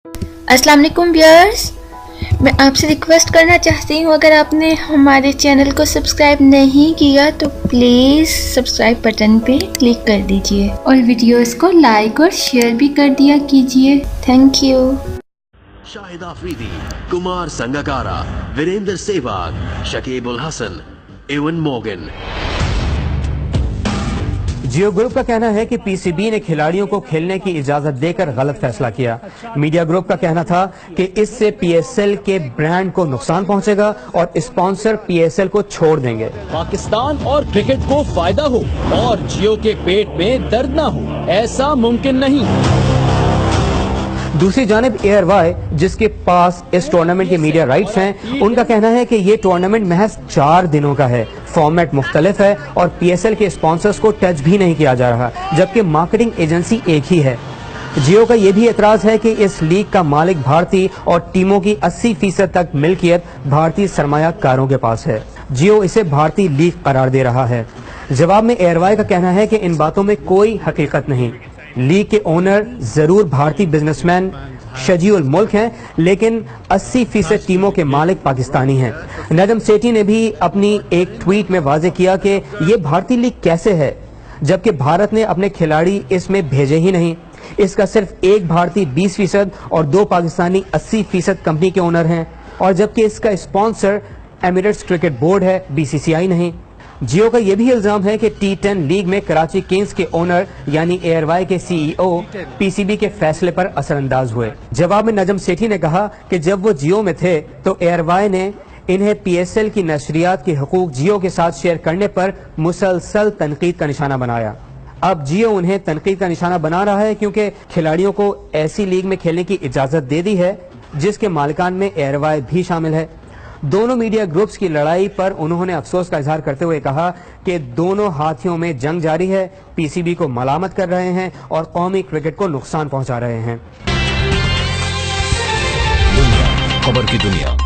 अस्सलाम वालेकुम व्यूअर्स, मैं आपसे रिक्वेस्ट करना चाहती हूँ, अगर आपने हमारे चैनल को सब्सक्राइब नहीं किया तो प्लीज़ सब्सक्राइब बटन पे क्लिक कर दीजिए और वीडियोस को लाइक और शेयर भी कर दिया कीजिए। Thank you. Shahid Afridi, Kumar Sangakkara, Virender Sehwag, Shakib Ul Hasan, Eoin Morgan. Geo group का कहना है कि पीसीबी ने खिलाड़ियों को खेलने की इजाजत देकर गलत फैसला किया। मीडिया ग्रुप का कहना था कि इससे पीएसएल के ब्रांड को नुकसान पहुंचेगा और स्पॉन्सर पीएसएल को छोड़ देंगे। पाकिस्तान और क्रिकेट को फायदा हो और जियो के पेट में दर्द ना हो, ऐसा मुमकिन नहीं। दूसरी जानिब एयरवाई, जिसके पास इस टूर्नामेंट के मीडिया राइट्स हैं, उनका कहना है कि ये टूर्नामेंट महज 4 दिनों का है, फॉर्मेट मुख्तलिफ है और पीएसएल के स्पॉन्सर्स को टच भी नहीं किया जा रहा, जबकि मार्केटिंग एजेंसी एक ही है। जियो का यह भी एतराज है कि इस लीग का मालिक भारतीय और टीमों की 80% तक मिल्कियत भारतीय सरमायाकारों के पास है। जियो इसे भारतीय लीग करार दे रहा है। जवाब में एयरवाई का कहना है कि इन बातों में कोई हकीकत नहीं। लीग के ओनर जरूर भारतीय बिजनेसमैन शजीउल मुल्क हैं, लेकिन 80% टीमों के मालिक पाकिस्तानी हैं। नजम सेठी ने भी अपनी एक ट्वीट में वाजे किया कि ये भारतीय लीग कैसे है, जबकि भारत ने अपने खिलाड़ी इसमें भेजे ही नहीं। इसका सिर्फ एक भारतीय 20% और 2 पाकिस्तानी 80% कंपनी के ओनर हैं, और जबकि इसका स्पॉन्सर एमिरेट्स क्रिकेट बोर्ड है, बीसीसीआई नहीं। जियो का यह भी इल्जाम है कि T10 लीग में कराची किंग्स के ओनर यानी एयरवाई के सीईओ पीसीबी के फैसले पर असरअंदाज हुए। जवाब में नजम सेठी ने कहा कि जब वो जियो में थे तो एयरवाई ने इन्हें पीएसएल की नशरियात के हुकूक जियो के साथ शेयर करने पर मुसलसल तनकीद का निशाना बनाया। अब जियो उन्हें तनकीद का निशाना बना रहा है क्योंकि खिलाड़ियों को ऐसी लीग में खेलने की इजाजत दे दी है जिसके मालिकान में एयरवाई भी शामिल है। दोनों मीडिया ग्रुप्स की लड़ाई पर उन्होंने अफसोस का इजहार करते हुए कहा कि दोनों हाथियों में जंग जारी है, पीसीबी को मलामत कर रहे हैं और कौमी क्रिकेट को नुकसान पहुंचा रहे हैं। खबर की दुनिया।